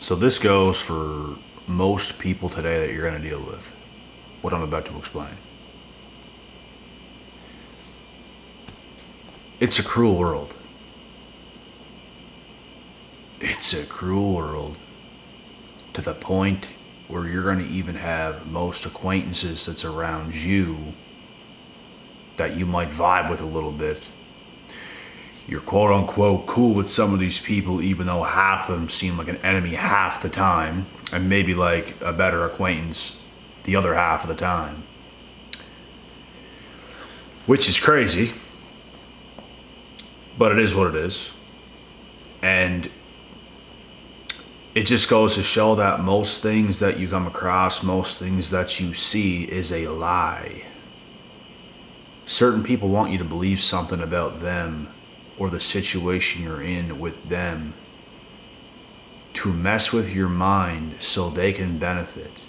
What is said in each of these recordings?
So this goes for most people today that you're going to deal with, what I'm about to explain. It's a cruel world. It's a cruel world to the point where you're going to even have most acquaintances that's around you that you might vibe with a little bit. You're quote unquote cool with some of these people, even though half of them seem like an enemy half the time, and maybe like a better acquaintance the other half of the time. Which is crazy, but it is what it is. And it just goes to show that most things that you come across, most things that you see is a lie. Certain people want you to believe something about them or the situation you're in with them to mess with your mind so they can benefit.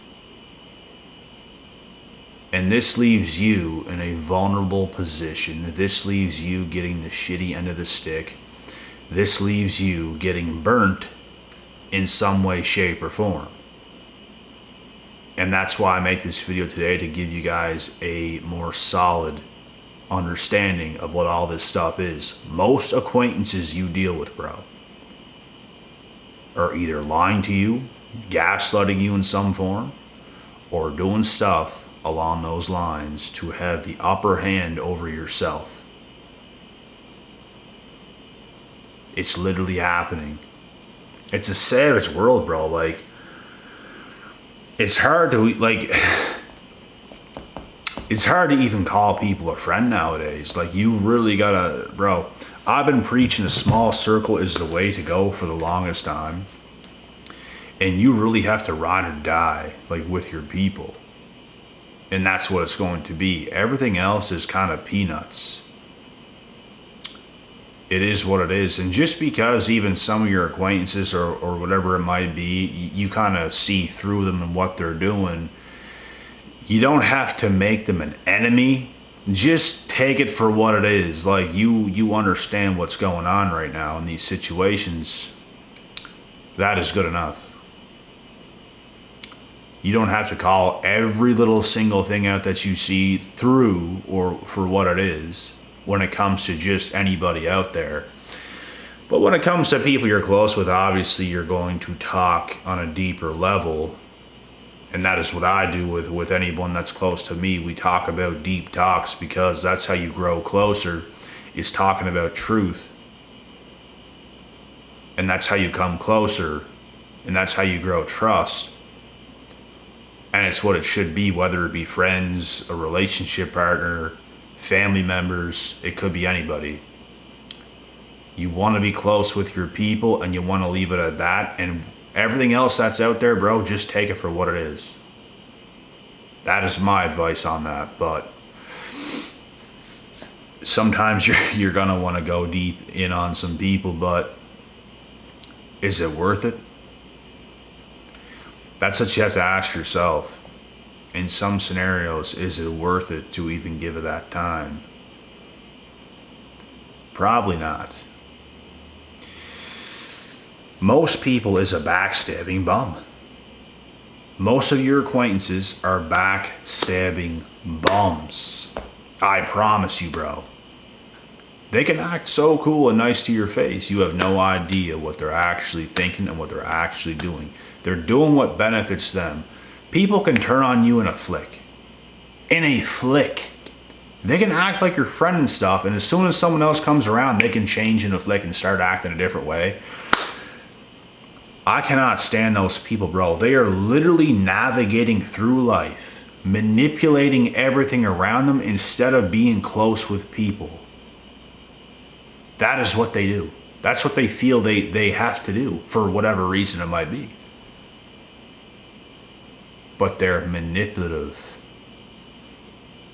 And this leaves you in a vulnerable position. This leaves you getting the shitty end of the stick. This leaves you getting burnt in some way, shape, or form. And that's why I make this video today, to give you guys a more solid understanding of what all this stuff is. Most acquaintances you deal with, bro, are either lying to you, gaslighting you in some form, or doing stuff along those lines to have the upper hand over yourself. It's literally happening. It's a savage world, bro. Like, it's hard to even call people a friend nowadays. Like, you really gotta, bro. I've been preaching a small circle is the way to go for the longest time. And you really have to ride or die, like, with your people. And that's what it's going to be. Everything else is kind of peanuts. It is what it is. And just because even some of your acquaintances or whatever it might be, you kind of see through them and what they're doing, you don't have to make them an enemy. Just take it for what it is. Like, you understand what's going on right now in these situations. That is good enough. You don't have to call every little single thing out that you see through or for what it is when it comes to just anybody out there. But when it comes to people you're close with, obviously you're going to talk on a deeper level. And that is what I do with anyone that's close to me. We talk about deep talks because that's how you grow closer, is talking about truth. And that's how you come closer. And that's how you grow trust. And it's what it should be, whether it be friends, a relationship partner, family members, it could be anybody. You want to be close with your people and you want to leave it at that. And everything else that's out there, bro, just take it for what it is. That is my advice on that. But sometimes you're going to want to go deep in on some people, but is it worth it? That's what you have to ask yourself. In some scenarios, is it worth it to even give it that time? Probably not. Most people is a backstabbing bum. Most of your acquaintances are backstabbing bums. I promise you, bro. They can act so cool and nice to your face. You have no idea what they're actually thinking and what they're actually doing. They're doing what benefits them. People can turn on you in a flick. In a flick. They can act like your friend and stuff, and as soon as someone else comes around, they can change in a flick and start acting a different way. I cannot stand those people, bro. They are literally navigating through life, manipulating everything around them instead of being close with people. That is what they do. That's what they feel they have to do for whatever reason it might be. But they're manipulative.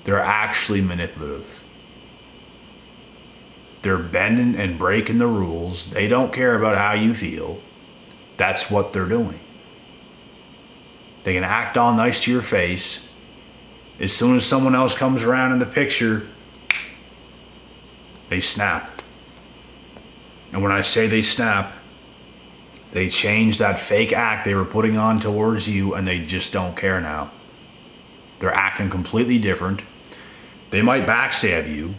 They're actually manipulative. They're bending and breaking the rules. They don't care about how you feel. That's what they're doing. They can act all nice to your face. As soon as someone else comes around in the picture, they snap. And when I say they snap, They changed that fake act they were putting on towards you, and they just don't care now. They're acting completely different. They might backstab you.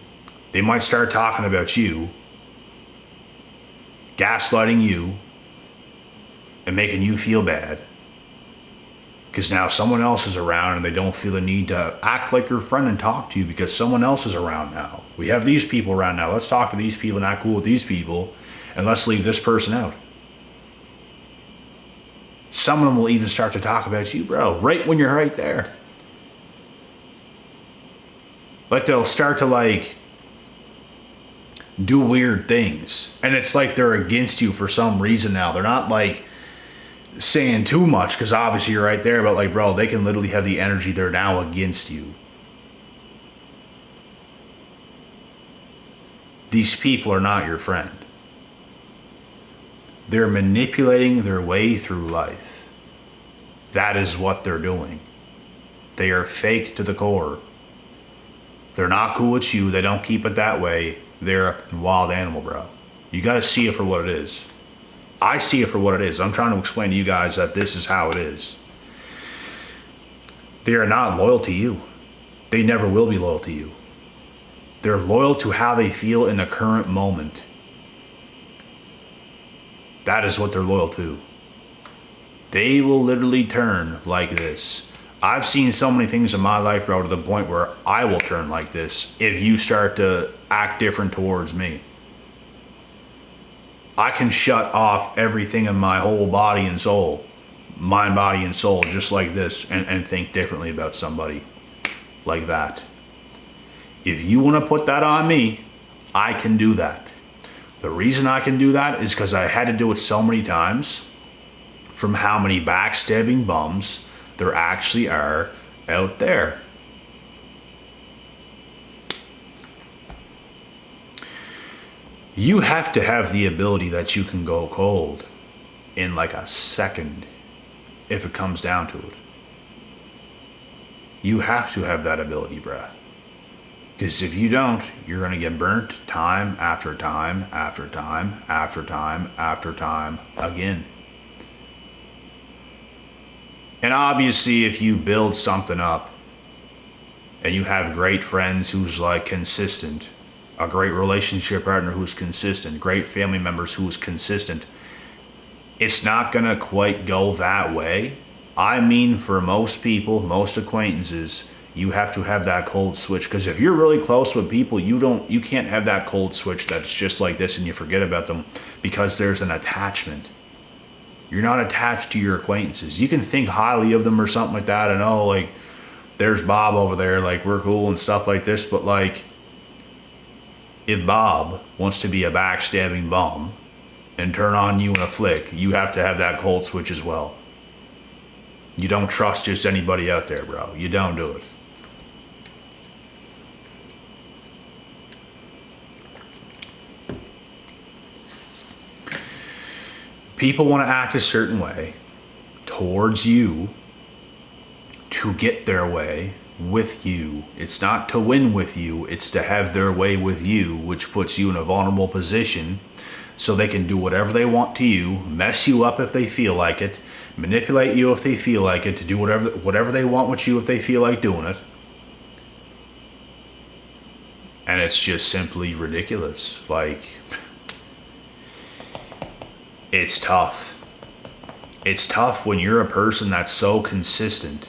They might start talking about you, gaslighting you, and making you feel bad. Because now someone else is around and they don't feel the need to act like your friend and talk to you because someone else is around now. We have these people around now. Let's talk to these people and act cool with these people, and let's leave this person out. Some of them will even start to talk about you, bro, right when you're right there. Like they'll start to do weird things. And it's like they're against you for some reason now. They're not saying too much because obviously you're right there, but bro, they can literally have the energy. They're now against you. These people are not your friend. They're manipulating their way through life. That is what they're doing. They are fake to the core. They're not cool with you. They don't keep it that way. They're a wild animal, bro. You got to see it for what it is. I see it for what it is. I'm trying to explain to you guys that this is how it is. They are not loyal to you. They never will be loyal to you. They're loyal to how they feel in the current moment. That is what they're loyal to. They will literally turn like this. I've seen so many things in my life, bro, to the point where I will turn like this if you start to act different towards me. I can shut off everything in my whole body and soul, mind, body, and soul, just like this, and think differently about somebody like that. If you want to put that on me, I can do that. The reason I can do that is because I had to do it so many times from how many backstabbing bums there actually are out there. You have to have the ability that you can go cold in a second if it comes down to it. You have to have that ability, bruh. Because if you don't, you're going to get burnt time after time after time after time after time again. And obviously, if you build something up and you have great friends who's consistent, a great relationship partner who's consistent, great family members who's consistent, it's not going to quite go that way. I mean, for most people, most acquaintances, you have to have that cold switch, because if you're really close with people, you can't have that cold switch that's just like this and you forget about them, because there's an attachment. You're not attached to your acquaintances. You can think highly of them or something like that, and there's Bob over there, we're cool and stuff like this, but if Bob wants to be a backstabbing bum and turn on you in a flick, you have to have that cold switch as well. You don't trust just anybody out there, bro. You don't do it. People want to act a certain way towards you to get their way with you. It's not to win with you, it's to have their way with you, which puts you in a vulnerable position so they can do whatever they want to you, mess you up if they feel like it, manipulate you if they feel like it, to do whatever they want with you if they feel like doing it. And it's just simply ridiculous. It's tough. It's tough when you're a person that's so consistent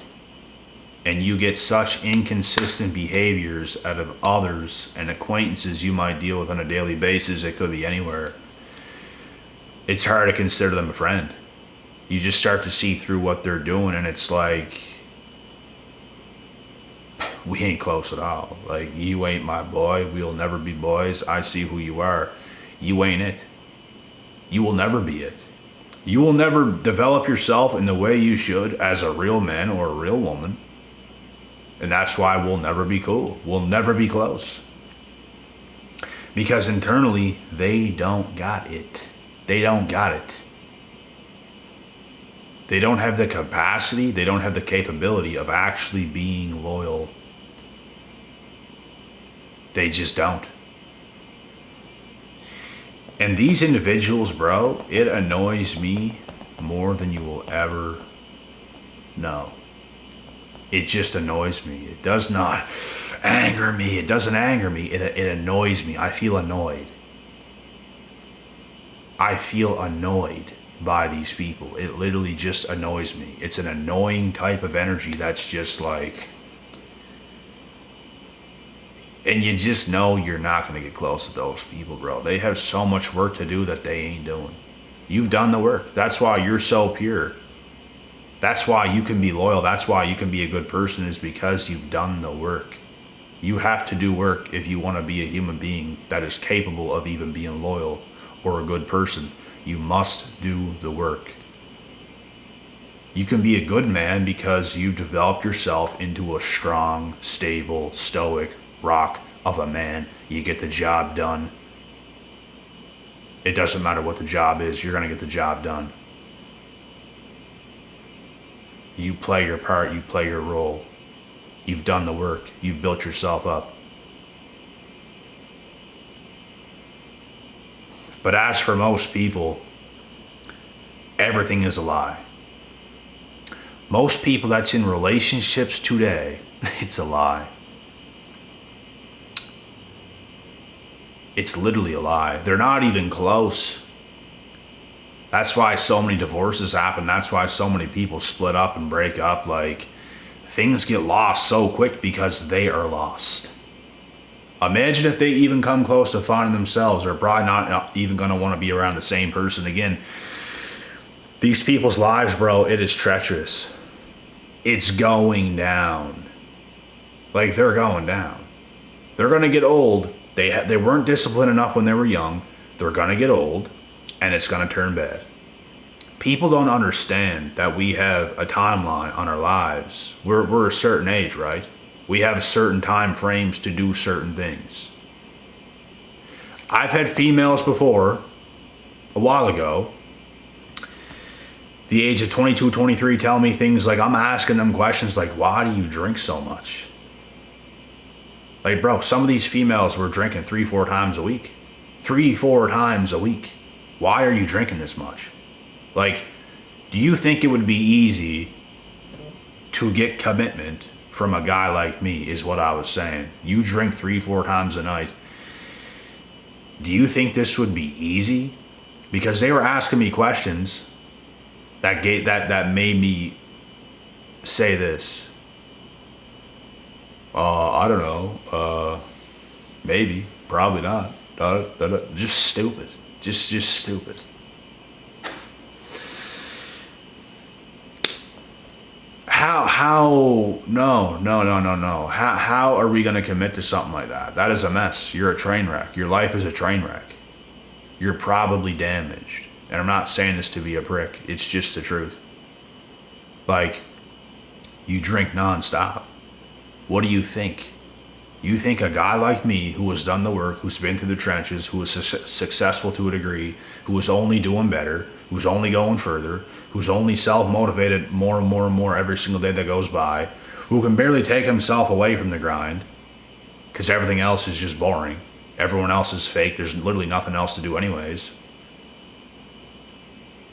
and you get such inconsistent behaviors out of others and acquaintances you might deal with on a daily basis. It could be anywhere. It's hard to consider them a friend. You just start to see through what they're doing, and it's we ain't close at all. You ain't my boy. We'll never be boys. I see who you are. You ain't it. You will never be it. You will never develop yourself in the way you should as a real man or a real woman. And that's why we'll never be cool. We'll never be close. Because internally, they don't got it. They don't got it. They don't have the capacity, they don't have the capability of actually being loyal. They just don't. And these individuals, bro, it annoys me more than you will ever know. It just annoys me. It does not anger me. It doesn't anger me. It annoys me. I feel annoyed. I feel annoyed by these people. It literally just annoys me. It's an annoying type of energy that's just like, and you just know you're not going to get close to those people, bro. They have so much work to do that they ain't doing. You've done the work. That's why you're so pure. That's why you can be loyal. That's why you can be a good person, is because you've done the work. You have to do work if you want to be a human being that is capable of even being loyal or a good person. You must do the work. You can be a good man because you've developed yourself into a strong, stable, stoic rock of a man. You get the job done. It doesn't matter what the job is, you're going to get the job done. You play your part, you play your role. You've done the work, you've built yourself up. But as for most people, everything is a lie. Most people that's in relationships today, it's a lie. It's literally a lie. They're not even close. That's why so many divorces happen. That's why so many people split up and break up. Like, things get lost so quick because they are lost. Imagine if they even come close to finding themselves. They're probably not even going to want to be around the same person again. These people's lives, bro, it is treacherous. It's going down. Like, they're going down. They're going to get old. They weren't disciplined enough when they were young. They're going to get old, and it's going to turn bad. People don't understand that we have a timeline on our lives. We're a certain age, right? We have certain time frames to do certain things. I've had females before, a while ago, the age of 22, 23, tell me things like, I'm asking them questions like, why do you drink so much? Like, bro, some of these females were drinking 3-4 times a week. 3-4 times a week. Why are you drinking this much? Like, do you think it would be easy to get commitment from a guy like me, is what I was saying. You drink 3-4 times a night. Do you think this would be easy? Because they were asking me questions that made me say this. I don't know. Maybe. Probably not. Just stupid. Just stupid. How? No. How are we going to commit to something like that? That is a mess. You're a train wreck. Your life is a train wreck. You're probably damaged. And I'm not saying this to be a prick. It's just the truth. Like, you drink nonstop. What do you think? You think a guy like me, who has done the work, who's been through the trenches, who is successful to a degree, who is only doing better, who's only going further, who's only self-motivated more and more and more every single day that goes by, who can barely take himself away from the grind because everything else is just boring. Everyone else is fake. There's literally nothing else to do anyways.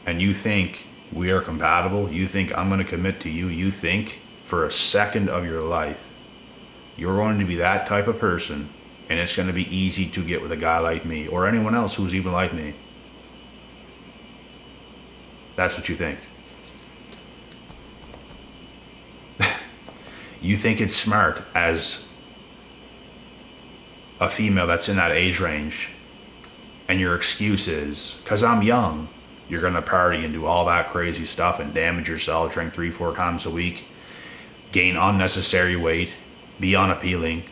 And you think we are compatible? You think I'm going to commit to you? You think for a second of your life you're going to be that type of person and it's going to be easy to get with a guy like me or anyone else who's even like me? That's what you think. You think it's smart as a female that's in that age range, and your excuse is, because I'm young, you're going to party and do all that crazy stuff and damage yourself, drink 3-4 times a week, gain unnecessary weight, be unappealing.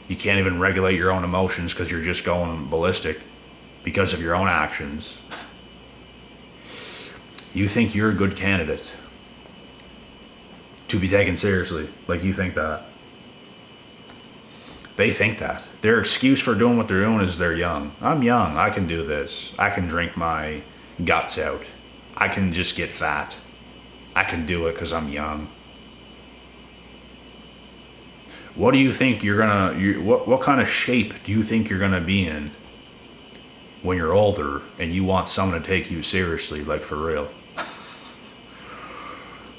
You can't even regulate your own emotions because you're just going ballistic because of your own actions. You think you're a good candidate to be taken seriously. Like, you think that. They think that. Their excuse for doing what they're doing is they're young. I'm young. I can do this. I can drink my guts out. I can just get fat. I can do it because I'm young. What do you think you're gonna? What kind of shape do you think you're gonna be in when you're older and you want someone to take you seriously, like for real.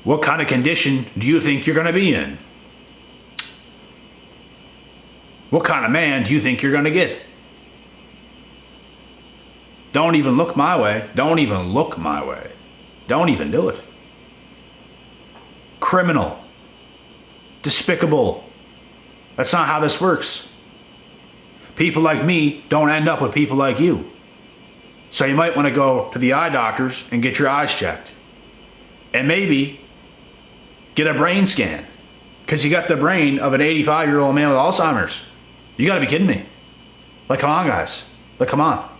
What kind of condition do you think you're going to be in? What kind of man do you think you're going to get? Don't even look my way. Don't even look my way. Don't even do it. Criminal. Despicable. That's not how this works. People like me don't end up with people like you. So you might want to go to the eye doctors and get your eyes checked. And maybe get a brain scan. Because you got the brain of an 85-year-old man with Alzheimer's. You got to be kidding me. Like, come on, guys. Like, come on.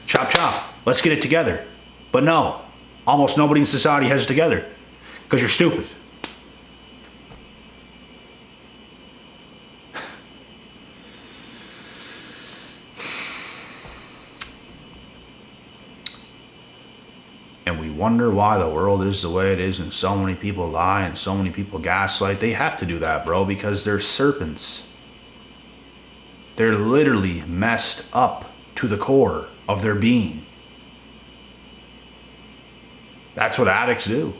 Chop, chop. Let's get it together. But no, almost nobody in society has it together. Because you're stupid. And we wonder why the world is the way it is and so many people lie and so many people gaslight. They have to do that, bro, because they're serpents. They're literally messed up to the core of their being. That's what addicts do.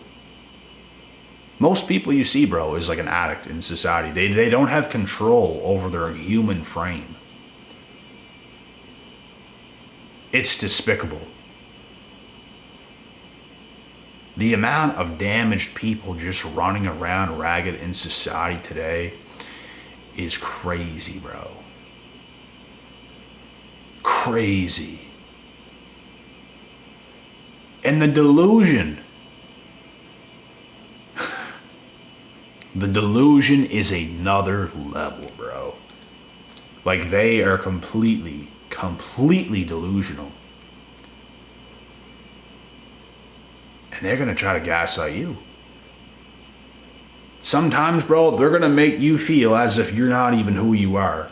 Most people you see, bro, is like an addict in society. They don't have control over their human frame. It's despicable. The amount of damaged people just running around ragged in society today is crazy, bro. Crazy. And the delusion. The delusion is another level, bro. Like, they are completely delusional. And they're going to try to gaslight you. Sometimes, bro, they're going to make you feel as if you're not even who you are.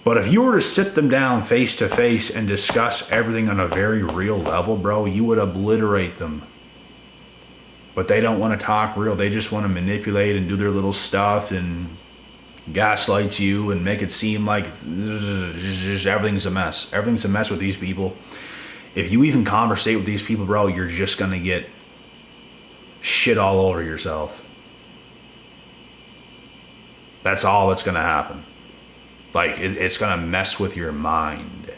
But if you were to sit them down face to face and discuss everything on a very real level, bro, you would obliterate them. But they don't want to talk real. They just want to manipulate and do their little stuff and gaslight you and make it seem like just everything's a mess. Everything's a mess with these people. If you even conversate with these people, bro, you're just going to get shit all over yourself. That's all that's going to happen. Like, it's going to mess with your mind.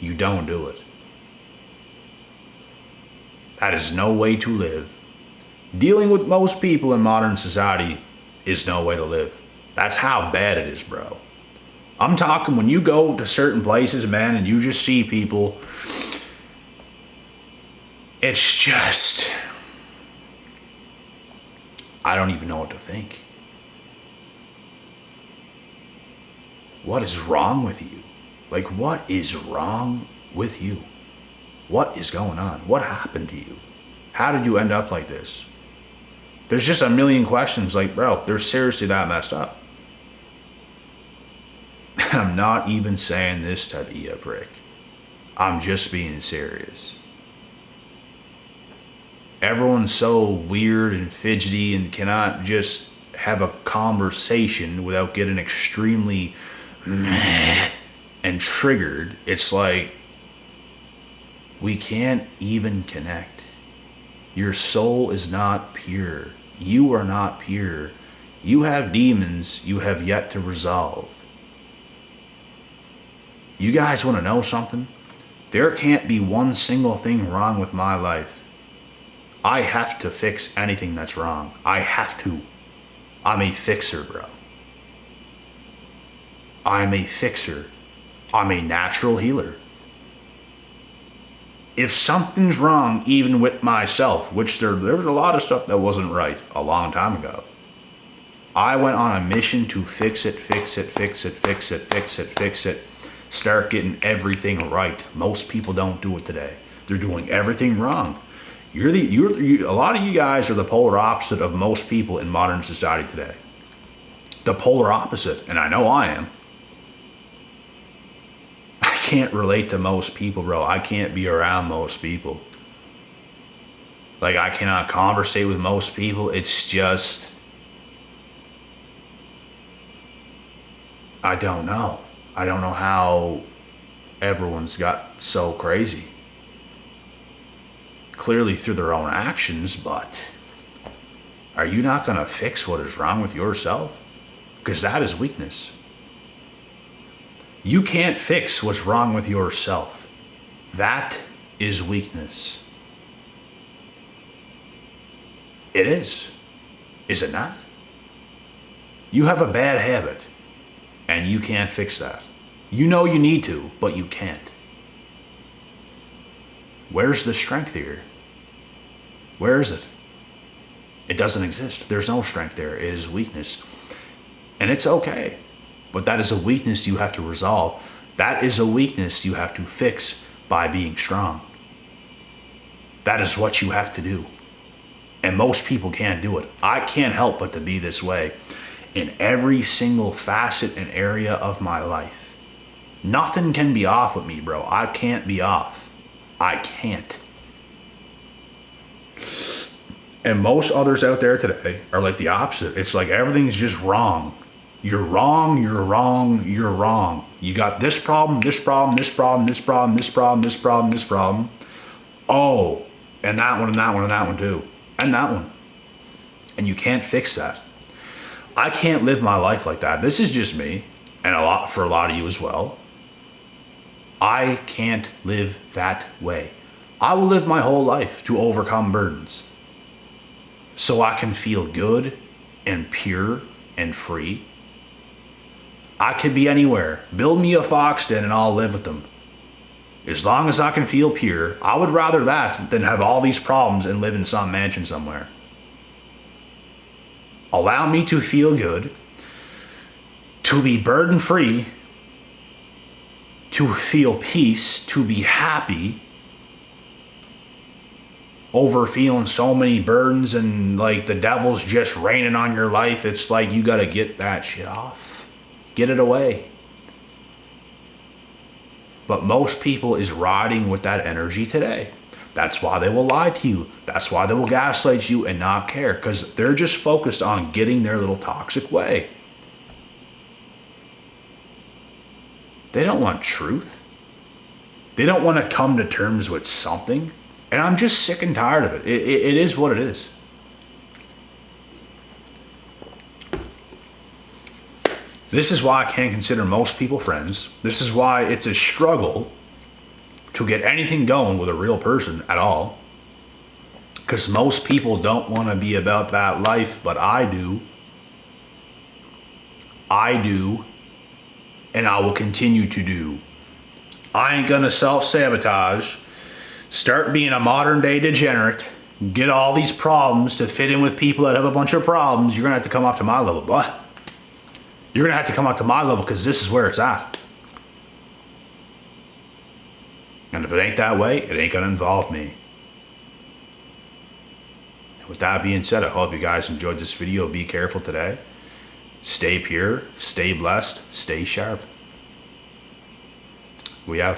You don't do it. That is no way to live. Dealing with most people in modern society is no way to live. That's how bad it is, bro. I'm talking when you go to certain places, man, and you just see people, it's just, I don't even know what to think. What is wrong with you? Like, what is wrong with you? What is going on? What happened to you? How did you end up like this? There's just a million questions. Like, bro, they're seriously that messed up. I'm not even saying this to be a prick. I'm just being serious. Everyone's so weird and fidgety and cannot just have a conversation without getting extremely and triggered. It's like, we can't even connect. Your soul is not pure. You are not pure. You have demons you have yet to resolve. You guys want to know something? There can't be one single thing wrong with my life. I have to fix anything that's wrong. I have to. I'm a fixer, bro. I'm a fixer. I'm a natural healer. If something's wrong, even with myself, which there was a lot of stuff that wasn't right a long time ago, I went on a mission to fix it, start getting everything right. Most people don't do it today. They're doing everything wrong. A lot of you guys are the polar opposite of most people in modern society today. The polar opposite, and I know I am. I can't relate to most people, bro. I can't be around most people. Like, I cannot conversate with most people. It's just, I don't know. I don't know how everyone's got so crazy. Clearly through their own actions, but are you not going to fix what is wrong with yourself? Because that is weakness. You can't fix what's wrong with yourself. That is weakness. It is. Is it not? You have a bad habit, and you can't fix that. You know you need to, but you can't. Where's the strength here? Where is it? It doesn't exist. There's no strength there. It is weakness. And it's okay. But that is a weakness you have to resolve. That is a weakness you have to fix by being strong. That is what you have to do. And most people can't do it. I can't help but to be this way in every single facet and area of my life. Nothing can be off with me, bro. I can't be off. I can't. And most others out there today are like the opposite. It's like everything's just wrong. You're wrong, you're wrong, you're wrong. You got this problem, this problem, this problem, this problem, this problem, this problem, this problem. Oh, and that one, and that one, and that one too. And that one. And you can't fix that. I can't live my life like that. This is just me, and for a lot of you as well. I can't live that way. I will live my whole life to overcome burdens, so I can feel good and pure and free. I could be anywhere. Build me a fox den and I'll live with them. As long as I can feel pure, I would rather that than have all these problems and live in some mansion somewhere. Allow me to feel good, to be burden free, to feel peace, to be happy, over feeling so many burdens and like the devil's just raining on your life. It's like you got to get that shit off. Get it away. But most people is riding with that energy today. That's why they will lie to you. That's why they will gaslight you and not care, because they're just focused on getting their little toxic way. They don't want truth. They don't want to come to terms with something. And I'm just sick and tired of it. It is what it is. This is why I can't consider most people friends. This is why it's a struggle to get anything going with a real person at all. Because most people don't want to be about that life, but I do. I do. And I will continue to do. I ain't going to self-sabotage. Start being a modern day degenerate. Get all these problems to fit in with people that have a bunch of problems. You're going to have to come up to my level. But you're going to have to come up to my level because this is where it's at. And if it ain't that way, it ain't going to involve me. And with that being said, I hope you guys enjoyed this video. Be careful today. Stay pure, stay blessed, stay sharp. We out.